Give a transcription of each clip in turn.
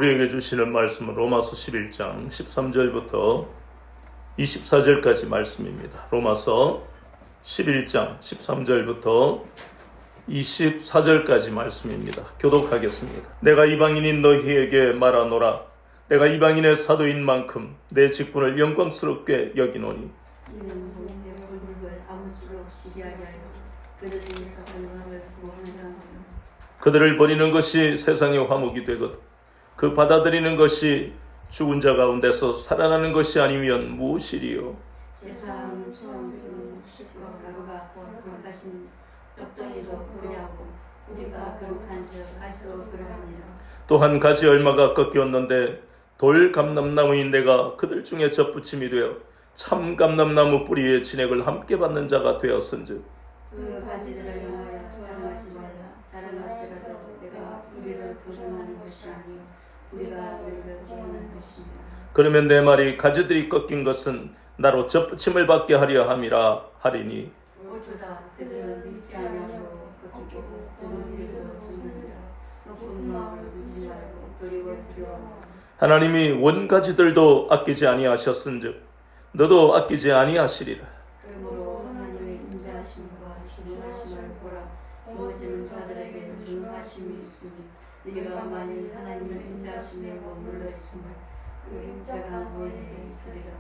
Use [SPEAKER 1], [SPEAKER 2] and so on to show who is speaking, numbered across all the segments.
[SPEAKER 1] 우리에게 주시는 말씀은 로마서 11장 13절부터 24절까지 말씀입니다. 로마서 11장 13절부터 24절까지 말씀입니다. 교독하겠습니다. 내가 이방인인 너희에게 말하노라. 내가 이방인의 사도인 만큼 내 직분을 영광스럽게 여기노니
[SPEAKER 2] 이는 본인의 얼굴을 아무쪼록 시기하게 하여 그들 중에서 얼마를 구원하려 하며
[SPEAKER 1] 그들을 버리는 것이 세상의 화목이 되거든 그 받아들이는 것이 죽은 자 가운데서 살아나는 것이 아니면 무엇이리요.
[SPEAKER 2] 제사함은 처음 비운 숯과 가루가 거룩하신 떡덩이도 그리하고 우리가 거룩한즉 가시도 그러하니라.
[SPEAKER 1] 또한 가지 얼마가 꺾였는데 돌 감람나무인 내가 그들 중에 젖붙임이 되어 참 감람나무 뿌리의 진액을 함께 받는 자가 되었은즉
[SPEAKER 2] 그 가지들을 향하여 자랑하지 말라. 자랑할지라도 내가 우리를 보존하는 것이 아니요 우리가 우리를 보존하는 것입니다.
[SPEAKER 1] 그러면 내 말이 가지들이 꺾인 것은 나로 젖붙임을 받게 하려 함이라 하리니
[SPEAKER 2] 옳도다. 그들은 믿지 아니하고 꺾이고 또는 믿음을 숨느니라. 높은 마음을 묻지 말고 도리고 두려워.
[SPEAKER 1] 하나님이 원가지들도 아끼지 아니하셨은즉 너도 아끼지 아니하시리라.
[SPEAKER 2] 그러므로 하나님의 인자하심과 준하심을 보라. 모든 자들에게는 준하심이 있으니 네가 만일 하나님의 인자하심에 머물러 있음을 그 인자가 너에게 있으리라.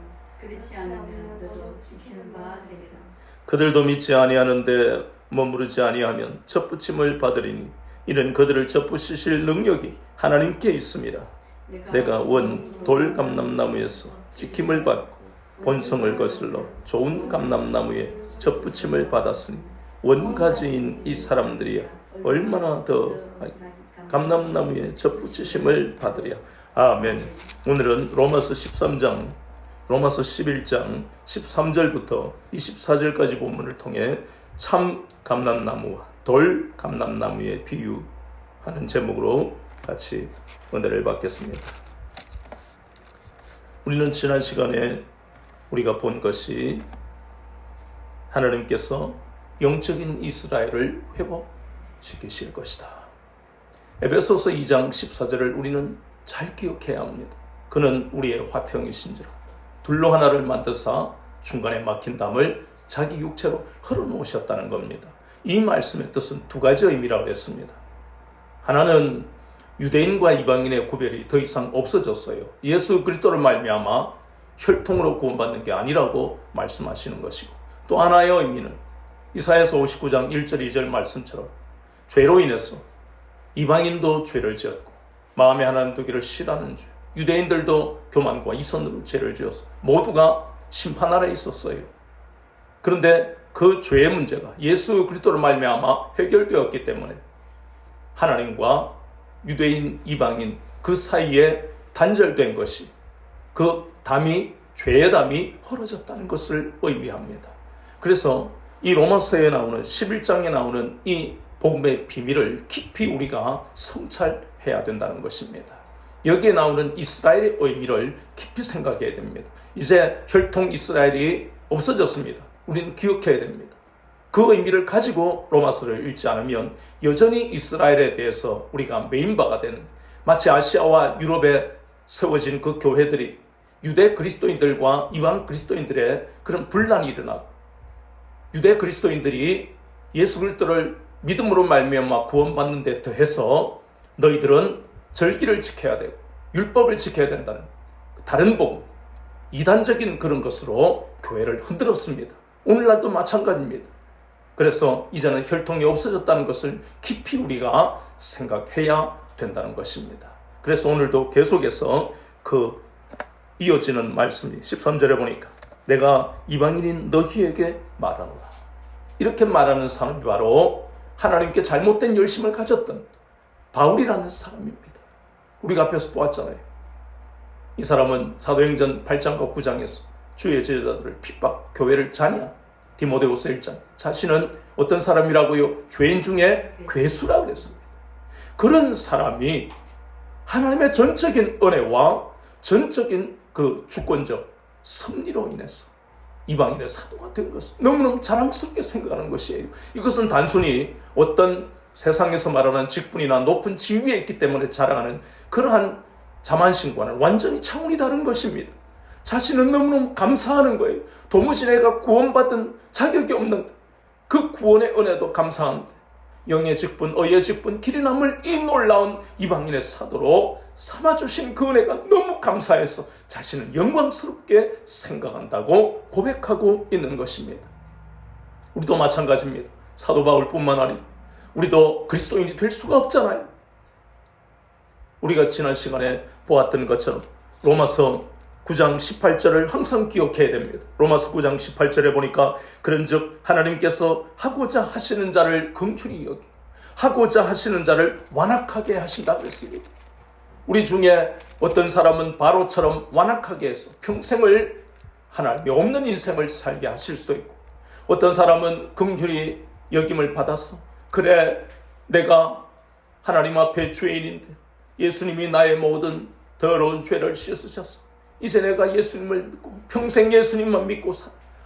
[SPEAKER 2] 그렇지 않으면 너도 지키는 바 되리라.
[SPEAKER 1] 그들도 믿지 아니하는데 머무르지 아니하면 젖붙임을 받으리니 이는 그들을 젖붙이실 능력이 하나님께 있습니다. 내가 원 돌 감람나무에서 지킴을 받고 본성을 거슬러 좋은 감람나무에 젖붙임을 받았으니 원가지인 이 사람들이야 얼마나 더 감람나무에 젖붙이심을 받으랴. 아멘. 오늘은 로마서 13장 로마서 11장 13절부터 24절까지 본문을 통해 참 감람나무와 돌 감람나무의 비유하는 제목으로 같이 은혜를 받겠습니다. 우리는 지난 시간에 우리가 본 것이 하나님께서 영적인 이스라엘을 회복시키실 것이다. 에베소서 2장 14절을 우리는 잘 기억해야 합니다. 그는 우리의 화평이신지라 둘로 하나를 만드사 중간에 막힌 담을 자기 육체로 흘러놓으셨다는 겁니다. 이 말씀의 뜻은 두 가지 의미라고 했습니다. 하나는 유대인과 이방인의 구별이 더 이상 없어졌어요. 예수 그리스도를 말미암아 혈통으로 구원받는 게 아니라고 말씀하시는 것이고, 또 하나의 의미는 이사야서 59장 1절 2절 말씀처럼 죄로 인해서 이방인도 죄를 지었고 마음에 하나님 두기를 싫어하는 죄, 유대인들도 교만과 이선으로 죄를 지어서 모두가 심판 아래에 있었어요. 그런데 그 죄의 문제가 예수 그리스도를 말미암아 해결되었기 때문에 하나님과 유대인, 이방인 그 사이에 단절된 것이 그 담이 죄의 담이 헐어졌다는 것을 의미합니다. 그래서 이 로마서에 나오는 11장에 나오는 이 복음의 비밀을 깊이 우리가 성찰해야 된다는 것입니다. 여기에 나오는 이스라엘의 의미를 깊이 생각해야 됩니다. 이제 혈통 이스라엘이 없어졌습니다. 우리는 기억해야 됩니다. 그 의미를 가지고 로마서를 읽지 않으면 여전히 이스라엘에 대해서 우리가 메인바가 되는, 마치 아시아와 유럽에 세워진 그 교회들이 유대 그리스도인들과 이방 그리스도인들의 그런 분란이 일어나고, 유대 그리스도인들이 예수 그리스도를 믿음으로 말미암아 구원받는 데 더해서 너희들은 절기를 지켜야 되고 율법을 지켜야 된다는 다른 복음, 이단적인 그런 것으로 교회를 흔들었습니다. 오늘날도 마찬가지입니다. 그래서 이제는 혈통이 없어졌다는 것을 깊이 우리가 생각해야 된다는 것입니다. 그래서 오늘도 계속해서 그 이어지는 말씀이 13절에 보니까 내가 이방인인 너희에게 말하노라. 이렇게 말하는 사람이 바로 하나님께 잘못된 열심을 가졌던 바울이라는 사람입니다. 우리가 앞에서 보았잖아요. 이 사람은 사도행전 8장과 9장에서 주의 제자들을 핍박, 교회를 잔야 디모데후서 1장 자신은 어떤 사람이라고요? 죄인 중에 괴수라고 그랬습니다. 그런 사람이 하나님의 전적인 은혜와 전적인 그 주권적 섭리로 인해서 이방인의 사도가 된 것을 너무너무 자랑스럽게 생각하는 것이에요. 이것은 단순히 어떤 세상에서 말하는 직분이나 높은 지위에 있기 때문에 자랑하는 그러한 자만심과는 완전히 차원이 다른 것입니다. 자신은 너무너무 감사하는 거예요. 도무지 내가 구원받은 자격이 없는데 그 구원의 은혜도 감사한데 영의 직분, 의의 직분, 길이 남을 이 놀라운 이방인의 사도로 삼아주신 그 은혜가 너무 감사해서 자신은 영광스럽게 생각한다고 고백하고 있는 것입니다. 우리도 마찬가지입니다. 사도 바울뿐만 아니라 우리도 그리스도인이 될 수가 없잖아요. 우리가 지난 시간에 보았던 것처럼 로마서 9장 18절을 항상 기억해야 됩니다. 로마서 9장 18절에 보니까 그런즉 하나님께서 하고자 하시는 자를 긍휼히 여기고 하고자 하시는 자를 완악하게 하신다고 했습니다. 우리 중에 어떤 사람은 바로처럼 완악하게 해서 평생을 하나님이 없는 인생을 살게 하실 수도 있고, 어떤 사람은 긍휼히 여김을 받아서 그래 내가 하나님 앞에 죄인인데 예수님이 나의 모든 더러운 죄를 씻으셔서 이제 내가 예수님을 믿고 평생 예수님만 믿고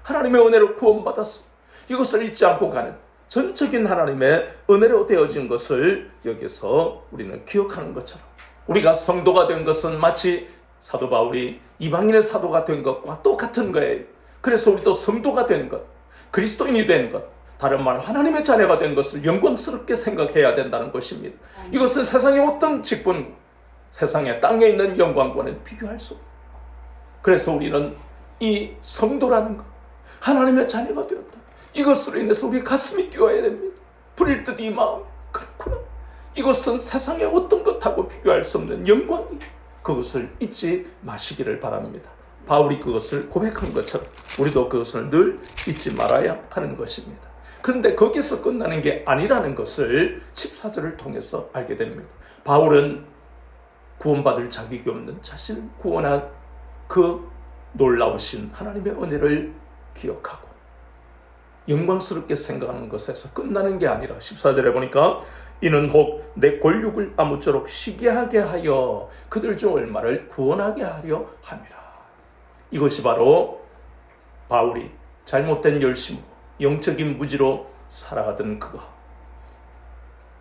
[SPEAKER 1] 하나님의 은혜로 구원받았어. 이것을 잊지 않고 가는 전적인 하나님의 은혜로 되어진 것을 여기서 우리는 기억하는 것처럼, 우리가 성도가 된 것은 마치 사도 바울이 이방인의 사도가 된 것과 똑같은 거예요. 그래서 우리도 성도가 된 것, 그리스도인이 된 것, 다른 말 하나님의 자녀가 된 것을 영광스럽게 생각해야 된다는 것입니다. 이것은 세상의 어떤 직분, 세상의 땅에 있는 영광과는 비교할 수 없습니다. 그래서 우리는 이 성도라는 것, 하나님의 자녀가 되었다, 이것으로 인해서 우리 가슴이 뛰어야 됩니다. 부릴 듯 이 마음에 그렇구나, 이것은 세상의 어떤 것하고 비교할 수 없는 영광이, 그것을 잊지 마시기를 바랍니다. 바울이 그것을 고백한 것처럼 우리도 그것을 늘 잊지 말아야 하는 것입니다. 그런데 거기서 끝나는 게 아니라는 것을 14절을 통해서 알게 됩니다. 바울은 구원받을 자격이 없는 자신을 구원한 그 놀라우신 하나님의 은혜를 기억하고 영광스럽게 생각하는 것에서 끝나는 게 아니라 14절에 보니까 이는 혹 내 권력을 아무쪼록 시기하게 하여 그들 중 얼마를 구원하게 하려 함이라. 이것이 바로 바울이 잘못된 열심으로 영적인 무지로 살아가던 그가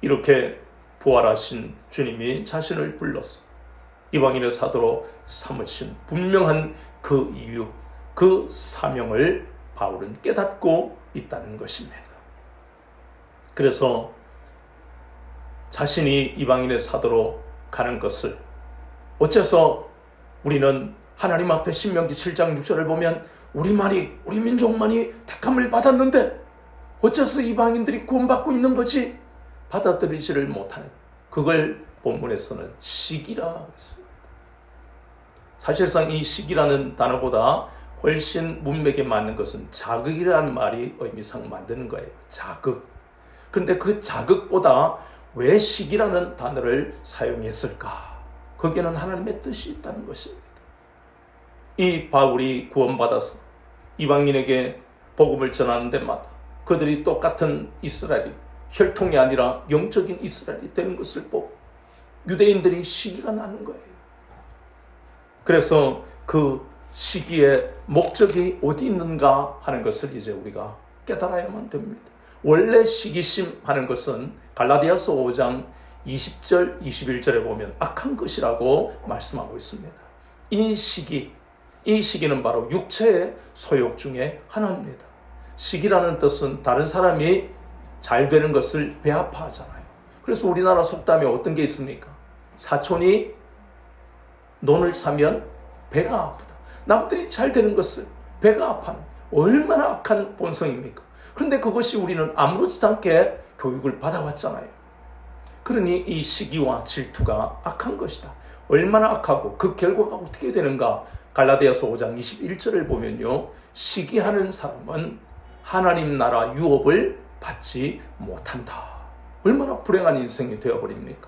[SPEAKER 1] 이렇게 부활하신 주님이 자신을 불러서 이방인의 사도로 삼으신 분명한 그 이유, 그 사명을 바울은 깨닫고 있다는 것입니다. 그래서 자신이 이방인의 사도로 가는 것을 어째서 우리는 하나님 앞에 신명기 7장 6절을 보면 우리 민족만이 택함을 받았는데 어째서 이방인들이 구원받고 있는 거지? 받아들이지를 못하는, 그걸 본문에서는 시기라 했습니다. 사실상 이 시기라는 단어보다 훨씬 문맥에 맞는 것은 자극이라는 말이 의미상 만드는 거예요. 자극. 그런데 그 자극보다 왜 시기라는 단어를 사용했을까? 거기에는 하나님의 뜻이 있다는 것입니다. 이 바울이 구원받아서 이방인에게 복음을 전하는 데마다 그들이 똑같은 이스라엘이 혈통이 아니라 영적인 이스라엘이 되는 것을 보고 유대인들이 시기가 나는 거예요. 그래서 그 시기의 목적이 어디 있는가 하는 것을 이제 우리가 깨달아야만 됩니다. 원래 시기심 하는 것은 갈라디아서 5장 20절 21절에 보면 악한 것이라고 말씀하고 있습니다. 이 시기는 바로 육체의 소욕 중에 하나입니다. 시기라는 뜻은 다른 사람이 잘 되는 것을 배아파하잖아요. 그래서 우리나라 속담에 어떤 게 있습니까? 사촌이 논을 사면 배가 아프다. 남들이 잘 되는 것을 배가 아파하는, 얼마나 악한 본성입니까? 그런데 그것이 우리는 아무렇지도 않게 교육을 받아왔잖아요. 그러니 이 시기와 질투가 악한 것이다. 얼마나 악하고 그 결과가 어떻게 되는가? 갈라디아서 5장 21절을 보면요, 시기하는 사람은 하나님 나라 유업을 받지 못한다. 얼마나 불행한 인생이 되어버립니까?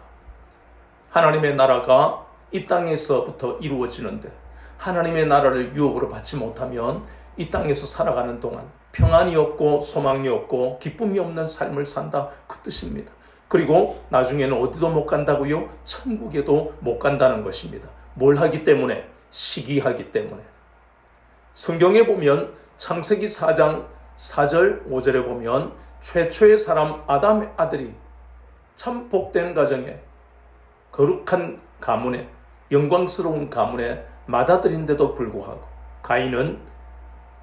[SPEAKER 1] 하나님의 나라가 이 땅에서부터 이루어지는데 하나님의 나라를 유업으로 받지 못하면 이 땅에서 살아가는 동안 평안이 없고 소망이 없고 기쁨이 없는 삶을 산다, 그 뜻입니다. 그리고 나중에는 어디도 못 간다고요? 천국에도 못 간다는 것입니다. 뭘 하기 때문에? 시기하기 때문에. 성경에 보면 창세기 4장 4절 5절에 보면 최초의 사람 아담의 아들이 참 복된 가정에 거룩한 가문에 영광스러운 가문의 맏아들인데도 불구하고 가인은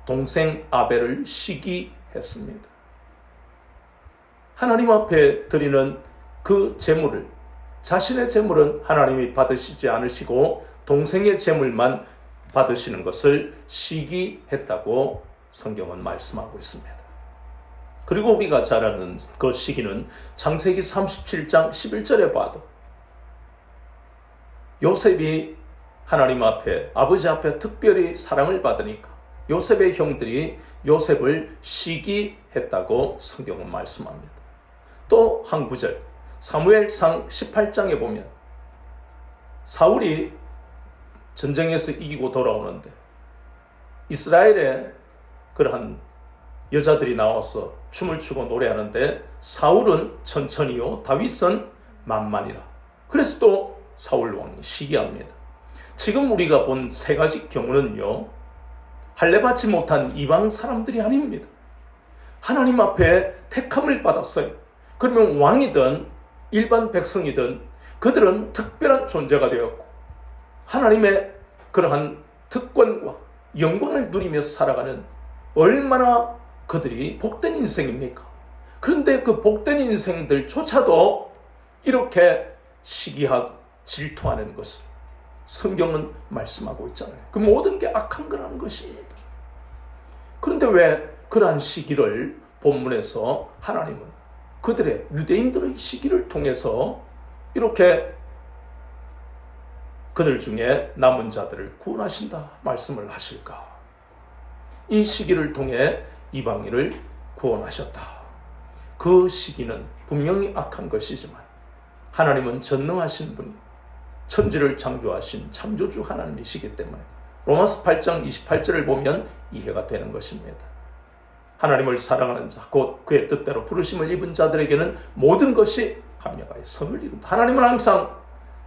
[SPEAKER 1] 동생 아벨을 시기했습니다. 하나님 앞에 드리는 그 제물을, 자신의 제물은 하나님이 받으시지 않으시고 동생의 제물만 받으시는 것을 시기했다고 성경은 말씀하고 있습니다. 그리고 우리가 잘 아는 그 시기는 창세기 37장 11절에 봐도 요셉이 하나님 앞에, 아버지 앞에 특별히 사랑을 받으니까 요셉의 형들이 요셉을 시기했다고 성경은 말씀합니다. 또 한 구절, 사무엘상 18장에 보면 사울이 전쟁에서 이기고 돌아오는데 이스라엘의 그러한 여자들이 나와서 춤을 추고 노래하는데 사울은 천천히요 다윗은 만만이라. 그래서 또 사울 왕이 시기합니다. 지금 우리가 본 세 가지 경우는요, 할례받지 못한 이방 사람들이 아닙니다. 하나님 앞에 택함을 받았어요. 그러면 왕이든 일반 백성이든 그들은 특별한 존재가 되었고 하나님의 그러한 특권과 영광을 누리며 살아가는 얼마나 그들이 복된 인생입니까? 그런데 그 복된 인생들조차도 이렇게 시기하고 질투하는 것을 성경은 말씀하고 있잖아요. 그 모든 게 악한 거라는 것입니다. 그런데 왜 그러한 시기를 본문에서 하나님은 그들의 유대인들의 시기를 통해서 이렇게 그들 중에 남은 자들을 구원하신다 말씀을 하실까? 이 시기를 통해 이방인을 구원하셨다. 그 시기는 분명히 악한 것이지만 하나님은 전능하신 분이 천지를 창조하신 창조주 하나님이시기 때문에 로마서 8장 28절을 보면 이해가 되는 것입니다. 하나님을 사랑하는 자, 곧 그의 뜻대로 부르심을 입은 자들에게는 모든 것이 합력하여 선을 이룬다. 하나님은 항상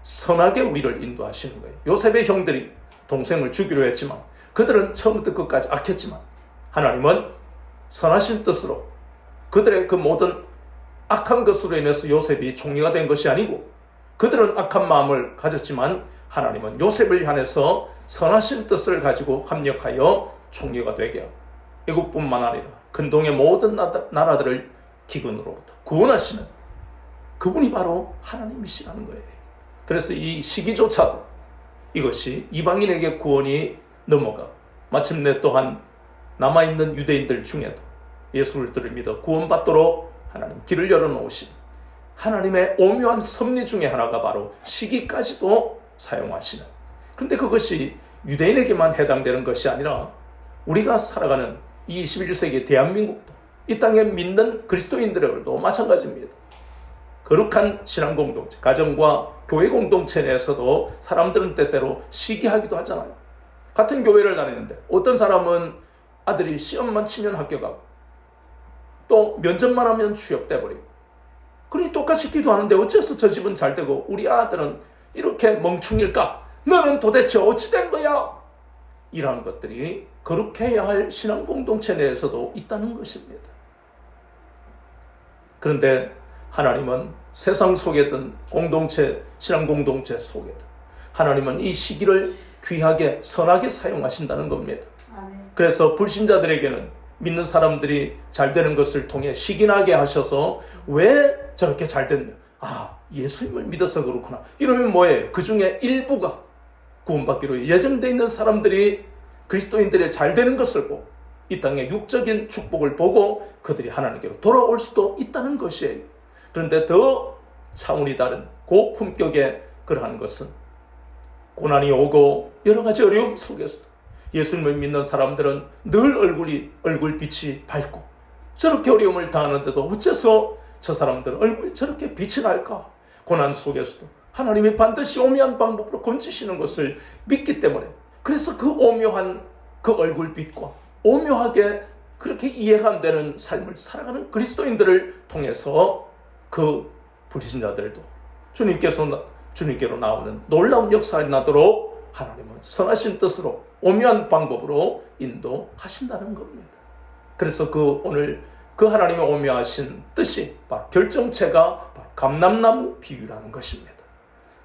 [SPEAKER 1] 선하게 우리를 인도하시는 거예요. 요셉의 형들이 동생을 죽이려 했지만 그들은 처음부터 끝까지 악했지만 하나님은 선하신 뜻으로 그들의 그 모든 악한 것으로 인해서 요셉이 총리가 된 것이 아니고 그들은 악한 마음을 가졌지만 하나님은 요셉을 향해서 선하신 뜻을 가지고 합력하여 총리가 되게 하고 애국뿐만 아니라 근동의 모든 나라들을 기근으로부터 구원하시는 그분이 바로 하나님이시라는 거예요. 그래서 이 시기조차도 이것이 이방인에게 구원이 넘어가고 마침내 또한 남아있는 유대인들 중에도 예수를 믿어 구원받도록 하나님 길을 열어놓으신 하나님의 오묘한 섭리 중에 하나가 바로 시기까지도 사용하시는, 그런데 그것이 유대인에게만 해당되는 것이 아니라 우리가 살아가는 이 21세기 대한민국도 이 땅에 믿는 그리스도인들에게도 마찬가지입니다. 거룩한 신앙 공동체, 가정과 교회 공동체 내에서도 사람들은 때때로 시기하기도 하잖아요. 같은 교회를 다니는데 어떤 사람은 아들이 시험만 치면 합격하고 또 면접만 하면 취업돼버리고, 그러니 똑같이 기도하는데 어째서 저 집은 잘 되고 우리 아들은 이렇게 멍충일까? 너는 도대체 어찌 된 거야? 이러한 것들이 거룩해야 할 신앙 공동체 내에서도 있다는 것입니다. 그런데 하나님은 세상 속에든 공동체, 신앙 공동체 속에든 하나님은 이 시기를 귀하게 선하게 사용하신다는 겁니다.
[SPEAKER 2] 아멘.
[SPEAKER 1] 그래서 불신자들에게는 믿는 사람들이 잘 되는 것을 통해 시기나게 하셔서 왜 저렇게 잘 됐냐? 아, 예수님을 믿어서 그렇구나. 이러면 뭐예요? 그 중에 일부가 구원받기로 예정되어 있는 사람들이 그리스도인들의 잘 되는 것을 보고 이 땅의 육적인 축복을 보고 그들이 하나님께로 돌아올 수도 있다는 것이에요. 그런데 더 차원이 다른 고품격의 그러한 것은 고난이 오고 여러 가지 어려움 속에서도 예수님을 믿는 사람들은 늘 얼굴빛이 밝고 저렇게 어려움을 당하는데도 어째서 저 사람들은 얼굴이 저렇게 빛이 날까? 고난 속에서도 하나님이 반드시 오묘한 방법으로 건지시는 것을 믿기 때문에, 그래서 그 오묘한 그 얼굴빛과 오묘하게 그렇게 이해가 안 되는 삶을 살아가는 그리스도인들을 통해서 그 불신자들도 주님께로 나오는 놀라운 역사가 나도록 하나님은 선하신 뜻으로 오묘한 방법으로 인도하신다는 겁니다. 그래서 오늘 그 하나님의 오묘하신 뜻이 바로 결정체가 바로 감람나무 비유라는 것입니다.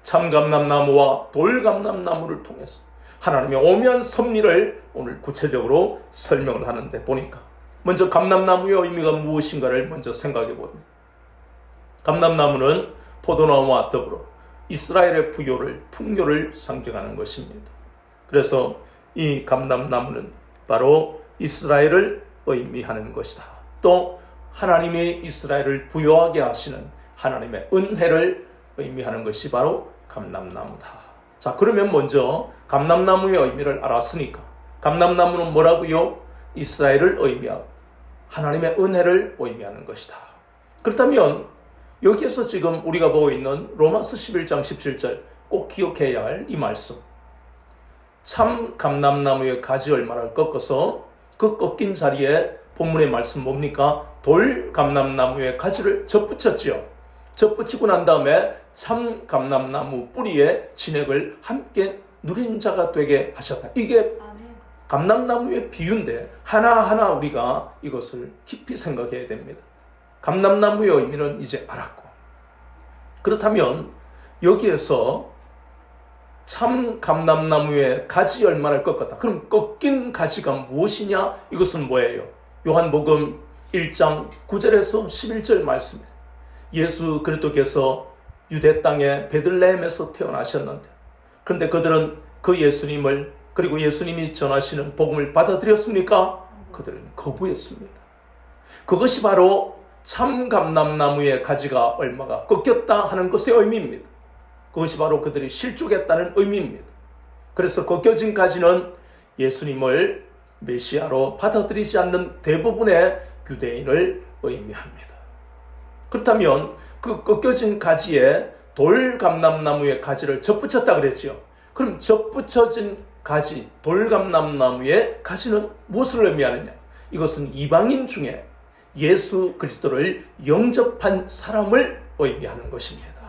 [SPEAKER 1] 참감람나무와 돌감람나무를 통해서 하나님의 오묘한 섭리를 오늘 구체적으로 설명을 하는데 보니까 먼저 감람나무의 의미가 무엇인가를 먼저 생각해 봅니다. 감람나무는 포도나무와 더불어 이스라엘의 부요를, 풍요를 상징하는 것입니다. 그래서 이 감람나무는 바로 이스라엘을 의미하는 것이다. 또 하나님이 이스라엘을 부요하게 하시는 하나님의 은혜를 의미하는 것이 바로 감람나무다. 자, 그러면 먼저 감람나무의 의미를 알았으니까 감람나무는 뭐라고요? 이스라엘을 의미하고 하나님의 은혜를 의미하는 것이다. 그렇다면 여기에서 지금 우리가 보고 있는 로마서 11장 17절 꼭 기억해야 할 이 말씀, 참 감람나무의 가지 얼마를 꺾어서 그 꺾인 자리에 본문의 말씀 뭡니까? 돌 감람나무의 가지를 접붙였지요. 접붙이고 난 다음에 참 감람나무 뿌리에 진액을 함께 누린 자가 되게 하셨다. 이게 감람나무의 비유인데 하나하나 우리가 이것을 깊이 생각해야 됩니다. 감람나무의 의미는 이제 알았고, 그렇다면 여기에서 참 감람나무의 가지 얼마를 꺾었다. 그럼 꺾인 가지가 무엇이냐? 이것은 뭐예요? 요한복음 1장 9절에서 11절 말씀이에요. 예수 그리스도께서 유대 땅의 베들레헴에서 태어나셨는데, 그런데 그들은 그 예수님을, 그리고 예수님이 전하시는 복음을 받아들였습니까? 그들은 거부했습니다. 그것이 바로 참 감람나무의 가지가 얼마가 꺾였다 하는 것의 의미입니다. 그것이 바로 그들이 실족했다는 의미입니다. 그래서 꺾여진 가지는 예수님을 메시아로 받아들이지 않는 대부분의 유대인을 의미합니다. 그렇다면 그 꺾여진 가지에 돌감람나무의 가지를 접붙였다 그랬죠. 그럼 접붙여진 가지, 돌감람나무의 가지는 무엇을 의미하느냐? 이것은 이방인 중에 예수 그리스도를 영접한 사람을 의미하는 것입니다.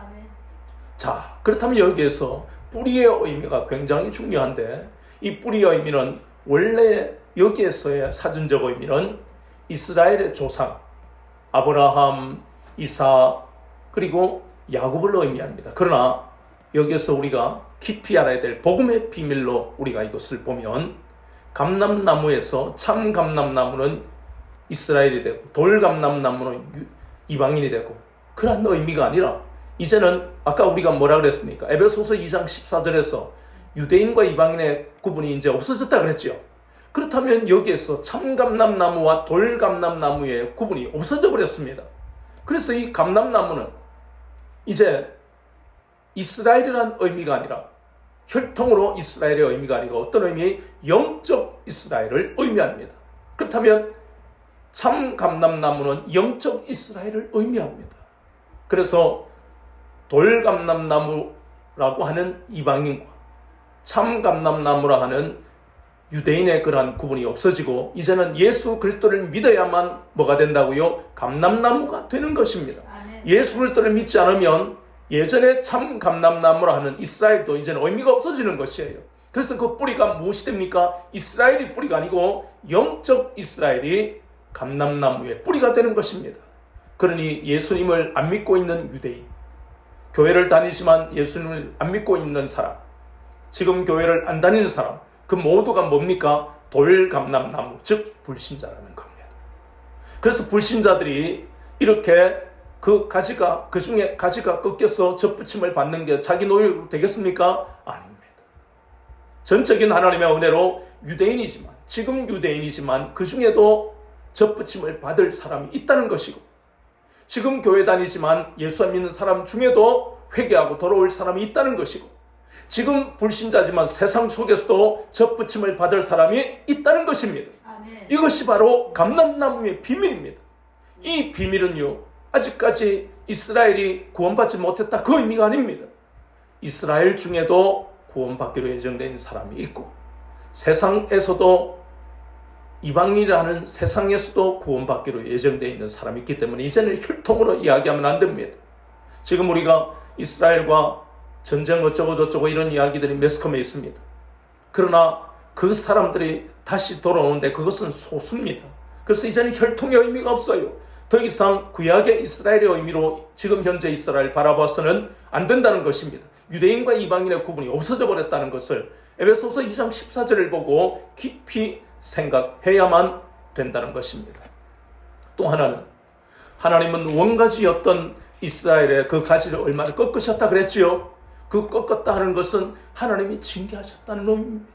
[SPEAKER 1] 자, 그렇다면 여기에서 뿌리의 의미가 굉장히 중요한데, 이 뿌리의 의미는 원래 여기에서의 사전적 의미는 이스라엘의 조상 아브라함, 이삭, 그리고 야곱을 의미합니다. 그러나 여기에서 우리가 깊이 알아야 될 복음의 비밀로 우리가 이것을 보면, 감람나무에서 참 감람나무는 이스라엘이 되고 돌감람나무는 이방인이 되고, 그런 의미가 아니라 이제는 아까 우리가 뭐라 그랬습니까? 에베소서 2장 14절에서 유대인과 이방인의 구분이 이제 없어졌다 그랬죠. 그렇다면 여기에서 참감람나무와 돌감람나무의 구분이 없어져 버렸습니다. 그래서 이 감람나무는 이제 이스라엘이라는 의미가 아니라, 혈통으로 이스라엘의 의미가 아니고 어떤 의미? 영적 이스라엘을 의미합니다. 그렇다면 참 감람나무는 영적 이스라엘을 의미합니다. 그래서 돌감람나무라고 하는 이방인과 참 감람나무라 하는 유대인의 그러한 구분이 없어지고, 이제는 예수 그리스도를 믿어야만 뭐가 된다고요? 감람나무가 되는 것입니다. 예수 그리스도를 믿지 않으면 예전에 참 감람나무라 하는 이스라엘도 이제는 의미가 없어지는 것이에요. 그래서 그 뿌리가 무엇이 됩니까? 이스라엘이 뿌리가 아니고 영적 이스라엘이 감람나무의 뿌리가 되는 것입니다. 그러니 예수님을 안 믿고 있는 유대인, 교회를 다니지만 예수님을 안 믿고 있는 사람, 지금 교회를 안 다니는 사람, 그 모두가 뭡니까? 돌감람나무, 즉 불신자라는 겁니다. 그래서 불신자들이 이렇게 그 중에 가지가 꺾여서 접붙임을 받는 게 자기 노력으로 되겠습니까? 아닙니다. 전적인 하나님의 은혜로 유대인이지만, 지금 유대인이지만 그 중에도 접붙임을 받을 사람이 있다는 것이고, 지금 교회 다니지만 예수 안 믿는 사람 중에도 회개하고 돌아올 사람이 있다는 것이고, 지금 불신자지만 세상 속에서도 접붙임을 받을 사람이 있다는 것입니다. 아멘. 이것이 바로 감람나무의 비밀입니다. 이 비밀은요, 아직까지 이스라엘이 구원받지 못했다, 그 의미가 아닙니다. 이스라엘 중에도 구원받기로 예정된 있는 사람이 있고, 세상에서도 이방인이라는 세상에서도 구원받기로 예정되어 있는 사람이 있기 때문에 이제는 혈통으로 이야기하면 안 됩니다. 지금 우리가 이스라엘과 전쟁 어쩌고 저쩌고 이런 이야기들이 매스컴에 있습니다. 그러나 그 사람들이 다시 돌아오는데 그것은 소수입니다. 그래서 이제는 혈통의 의미가 없어요. 더 이상 구약의 이스라엘의 의미로 지금 현재 이스라엘 바라봐서는 안 된다는 것입니다. 유대인과 이방인의 구분이 없어져 버렸다는 것을 에베소서 2장 14절을 보고 깊이 생각해야만 된다는 것입니다. 또 하나는 하나님은 원가지였던 이스라엘의 그 가지를 얼마나 꺾으셨다 그랬지요? 그 꺾었다 하는 것은 하나님이 징계하셨다는 의미입니다.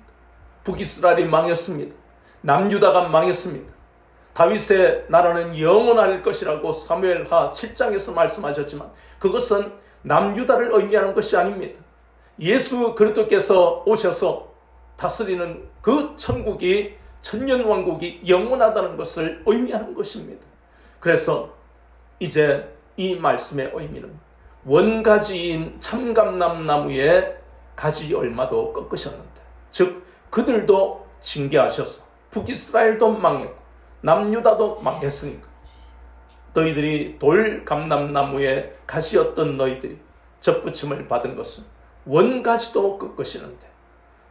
[SPEAKER 1] 북이스라엘이 망했습니다. 남유다가 망했습니다. 다윗의 나라는 영원할 것이라고 사무엘하 7장에서 말씀하셨지만 그것은 남유다를 의미하는 것이 아닙니다. 예수 그리스도께서 오셔서 다스리는 그 천국이 천년왕국이 영원하다는 것을 의미하는 것입니다. 그래서 이제 이 말씀의 의미는 원가지인 참감람 나무의 가지 얼마도 꺾으셨는데, 즉 그들도 징계하셔서 북이스라엘도 망했고 남유다도 망했으니까 너희들이 돌감람나무의 가시였던 너희들이 접붙임을 받은 것은 원가지도 꺾으시는데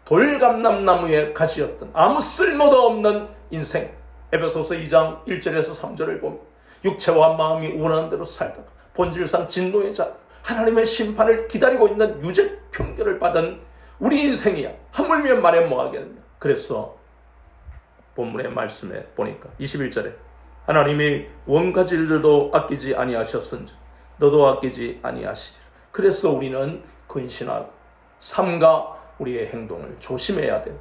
[SPEAKER 1] 돌감람나무의 가시였던 아무 쓸모도 없는 인생, 에베소서 2장 1절에서 3절을 보면 육체와 마음이 원하는 대로 살다가 본질상 진노의 자, 하나님의 심판을 기다리고 있는 유죄 평결을 받은 우리 인생이야 하물며 말해 뭐하겠느냐. 그래서 본문의 말씀에 보니까 21절에 하나님이 원가지들도 아끼지 아니하셨은지 너도 아끼지 아니하시리라. 그래서 우리는 근신하고 삶과 우리의 행동을 조심해야 돼요.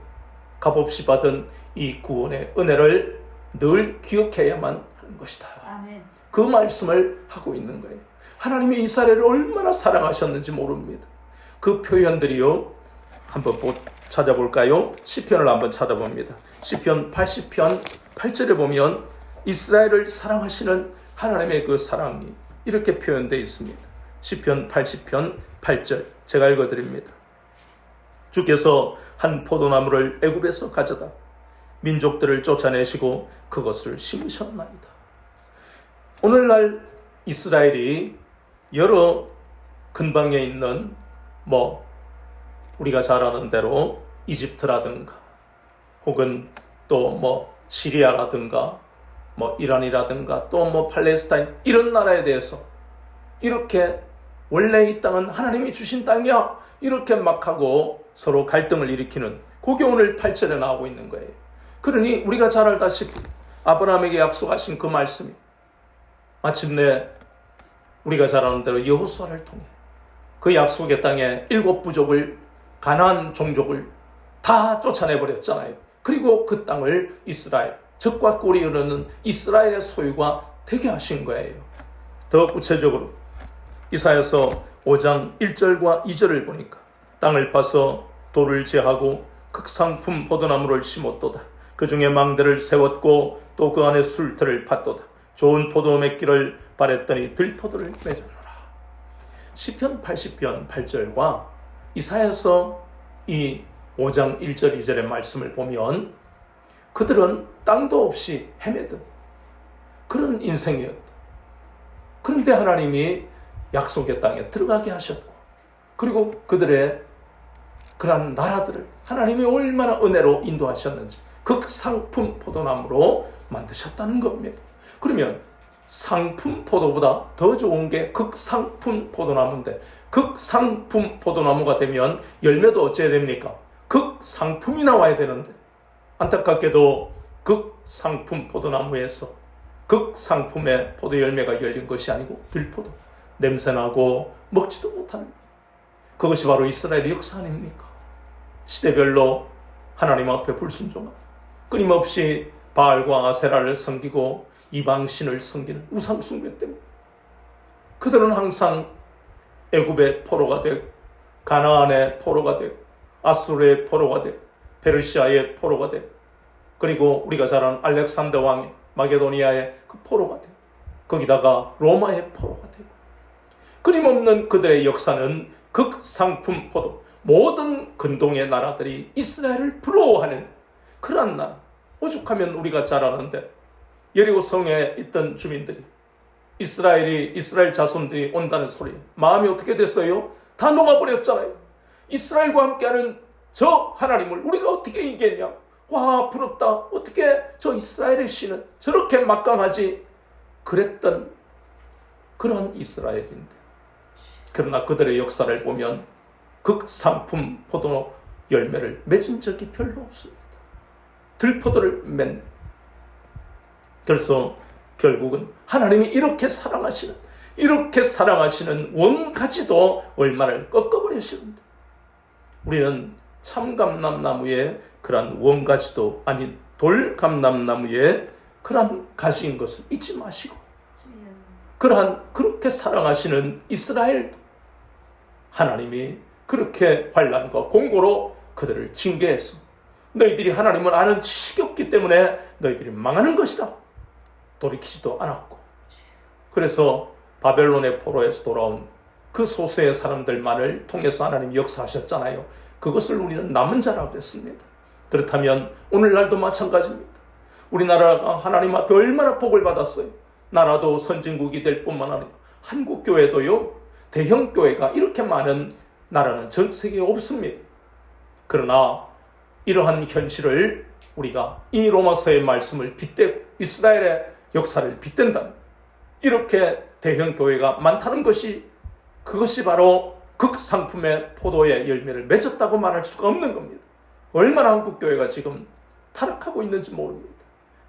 [SPEAKER 1] 값없이 받은 이 구원의 은혜를 늘 기억해야만 하는 것이다.
[SPEAKER 2] 아멘.
[SPEAKER 1] 그 말씀을 하고 있는 거예요. 하나님이 이스라엘을 얼마나 사랑하셨는지 모릅니다. 그 표현들이요, 한번 찾아볼까요? 시편을 한번 찾아봅니다. 시편 80편 8절에 보면 이스라엘을 사랑하시는 하나님의 그 사랑이 이렇게 표현되어 있습니다. 시편 80편 8절 제가 읽어드립니다. 주께서 한 포도나무를 애굽에서 가져다 민족들을 쫓아내시고 그것을 심으셨나이다. 오늘날 이스라엘이 여러 근방에 있는 우리가 잘 아는 대로 이집트라든가 혹은 또 시리아라든가 이란이라든가 또 팔레스타인 이런 나라에 대해서 이렇게 원래 이 땅은 하나님이 주신 땅이야 이렇게 막 하고 서로 갈등을 일으키는 그게 오늘 8절에 나오고 있는 거예요. 그러니 우리가 잘 알다시피 아브라함에게 약속하신 그 말씀이 마침내 우리가 잘 아는 대로 여호수아를 통해 그 약속의 땅에 7 부족을 가나안 종족을 다 쫓아내버렸잖아요. 그리고 그 땅을 이스라엘, 적과 꼴이 흐르는 이스라엘의 소유가 되게 하신 거예요. 더 구체적으로 이사야서 5장 1절과 2절을 보니까 땅을 파서 돌을 제하고 극상품 포도나무를 심었도다. 그 중에 망대를 세웠고 또 그 안에 술틀을 팠도다. 좋은 포도 맺기를 바랬더니 들포도를 맺었노라. 시편 80편 8절과 이사야서 이 5장 1절 2절의 말씀을 보면 그들은 땅도 없이 헤매던 그런 인생이었다. 그런데 하나님이 약속의 땅에 들어가게 하셨고 그리고 그들의 그런 나라들을 하나님이 얼마나 은혜로 인도하셨는지 극상품 포도나무로 만드셨다는 겁니다. 그러면 상품 포도보다 더 좋은 게 극상품 포도나무인데 극상품 포도나무가 되면 열매도 어찌해야 됩니까? 극상품이 나와야 되는데 안타깝게도 극상품 포도나무에서 극상품의 포도 열매가 열린 것이 아니고 들포도 냄새나고 먹지도 못하는 그것이 바로 이스라엘의 역사 아닙니까? 시대별로 하나님 앞에 불순종하고 끊임없이 바알과 아세라를 섬기고 이방신을 섬기는 우상 숭배 때문에 그들은 항상 애굽의 포로가 되고 가나안의 포로가 되고 아수르의 포로가 되고 페르시아의 포로가 되고 그리고 우리가 잘 아는 알렉산더 왕의 마게도니아의 그 포로가 되고 거기다가 로마의 포로가 되고 끊임없는 그들의 역사는 극상품 포도 모든 근동의 나라들이 이스라엘을 부러워하는 그런 나라. 오죽하면 우리가 잘 아는데 여리고 성에 있던 주민들이 이스라엘 자손들이 온다는 소리 마음이 어떻게 됐어요? 다 녹아버렸잖아요. 이스라엘과 함께하는 저 하나님을 우리가 어떻게 이기겠냐? 와 부럽다. 어떻게 저 이스라엘의 신은 저렇게 막강하지? 그랬던 그런 이스라엘인데 그러나 그들의 역사를 보면 극상품 포도 열매를 맺은 적이 별로 없습니다. 들포도를 맺는. 그래서 결국은 하나님이 이렇게 사랑하시는 원가지도 얼마를 꺾어버리십니다. 우리는 참감람나무의 그러한 원가지도 아닌 돌감람나무의 그러한 가지인 것을 잊지 마시고, 그렇게 사랑하시는 이스라엘, 하나님이 그렇게 환난과 공고로 그들을 징계해서 너희들이 하나님을 아는 지식이 없기 때문에 너희들이 망하는 것이다 돌이키지도 않았고, 그래서 바벨론의 포로에서 돌아온 그 소수의 사람들만을 통해서 하나님이 역사하셨잖아요. 그것을 우리는 남은 자라고 했습니다. 그렇다면 오늘날도 마찬가지입니다. 우리나라가 하나님 앞에 얼마나 복을 받았어요. 나라도 선진국이 될 뿐만 아니라 한국교회도요, 대형교회가 이렇게 많은 나라는 전 세계에 없습니다. 그러나 이러한 현실을 우리가 이 로마서의 말씀을 빗대고 이스라엘의 역사를 빗댄다면, 이렇게 대형교회가 많다는 것이, 그것이 바로 극상품의 포도의 열매를 맺었다고 말할 수가 없는 겁니다. 얼마나 한국교회가 지금 타락하고 있는지 모릅니다.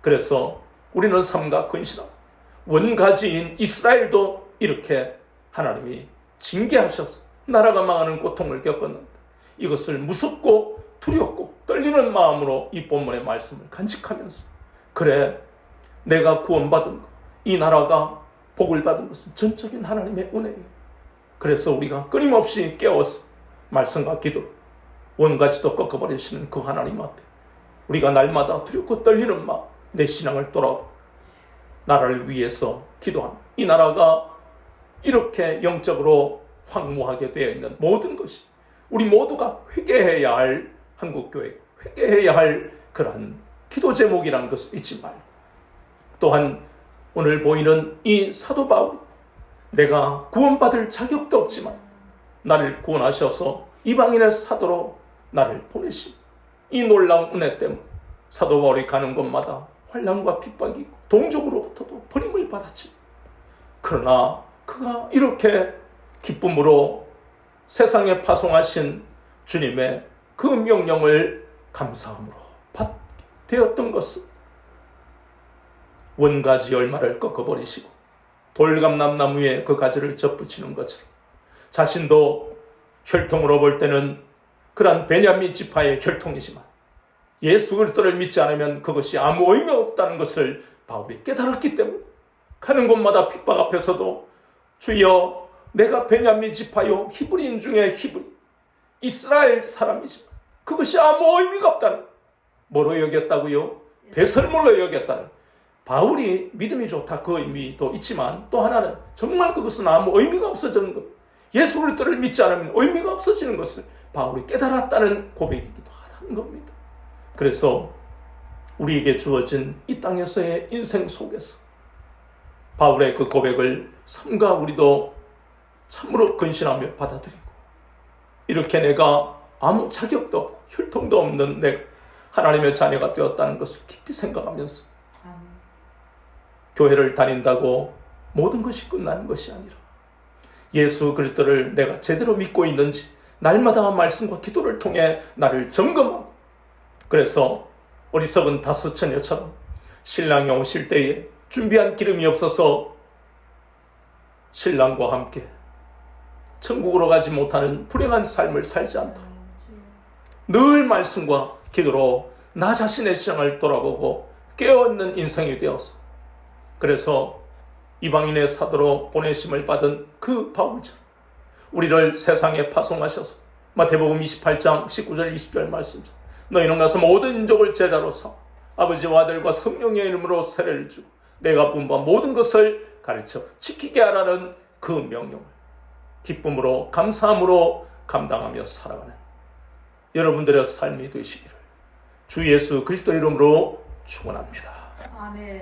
[SPEAKER 1] 그래서 우리는 삼가 근신하고, 원가지인 이스라엘도 이렇게 하나님이 징계하셔서 나라가 망하는 고통을 겪었는데, 이것을 무섭고 두렵고 떨리는 마음으로 이 본문의 말씀을 간직하면서, 그래, 내가 구원받은 것, 이 나라가 복을 받은 것은 전적인 하나님의 은혜예요. 그래서 우리가 끊임없이 깨워서 말씀과 기도, 원가지도 꺾어버리시는 그 하나님 앞에 우리가 날마다 두렵고 떨리는 마음, 내 신앙을 돌아보고 나라를 위해서 기도합니다. 이 나라가 이렇게 영적으로 황무하게 되어 있는 모든 것이 우리 모두가 회개해야 할, 한국교회가 회개해야 할 그러한 기도 제목이라는 것을 잊지 말고, 또한 오늘 보이는 이 사도 바울이 내가 구원받을 자격도 없지만 나를 구원하셔서 이방인의 사도로 나를 보내신 이 놀라운 은혜 때문에 사도 바울이 가는 곳마다 환난과 핍박이 있고 동족으로부터도 버림을 받았지. 그러나 그가 이렇게 기쁨으로 세상에 파송하신 주님의 그 명령을 감사함으로 받게 되었던 것은 원가지 열매를 꺾어버리시고 돌감람나무에 그 가지를 접붙이는 것처럼 자신도 혈통으로 볼 때는 그러한 베냐민 지파의 혈통이지만 예수 그리스도를 믿지 않으면 그것이 아무 의미가 없다는 것을 바울이 깨달았기 때문에 가는 곳마다 핍박 앞에서도 주여, 내가 베냐민 지파요, 히브리인 중에 히브리, 이스라엘 사람이지만 그것이 아무 의미가 없다는, 뭐로 여겼다고요? 배설물로 여겼다는. 바울이 믿음이 좋다 그 의미도 있지만 또 하나는 정말 그것은 아무 의미가 없어지는 것, 예수 그리스도를 믿지 않으면 의미가 없어지는 것을 바울이 깨달았다는 고백이기도 하다는 겁니다. 그래서 우리에게 주어진 이 땅에서의 인생 속에서 바울의 그 고백을 삼가 우리도 참으로 근신하며 받아들이고, 이렇게 내가 아무 자격도 없고 혈통도 없는 내가 하나님의 자녀가 되었다는 것을 깊이 생각하면서 교회를 다닌다고 모든 것이 끝나는 것이 아니라 예수 그리스도를 내가 제대로 믿고 있는지 날마다 말씀과 기도를 통해 나를 점검하고, 그래서 어리석은 다섯 처녀처럼 신랑이 오실 때에 준비한 기름이 없어서 신랑과 함께 천국으로 가지 못하는 불행한 삶을 살지 않도록 늘 말씀과 기도로 나 자신의 신앙을 돌아보고 깨어있는 인생이 되어서, 그래서 이방인의 사도로 보내심을 받은 그 바울처럼 우리를 세상에 파송하셔서 마태복음 28장 19절 20절 말씀처럼 너희는 가서 모든 인족을 제자로 삼아 아버지와 아들과 성령의 이름으로 세례를 주고 내가 분부한 모든 것을 가르쳐 지키게 하라는 그 명령을 기쁨으로 감사함으로 감당하며 살아가는 여러분들의 삶이 되시기를 주 예수 그리스도 이름으로 축원합니다.
[SPEAKER 2] 아멘.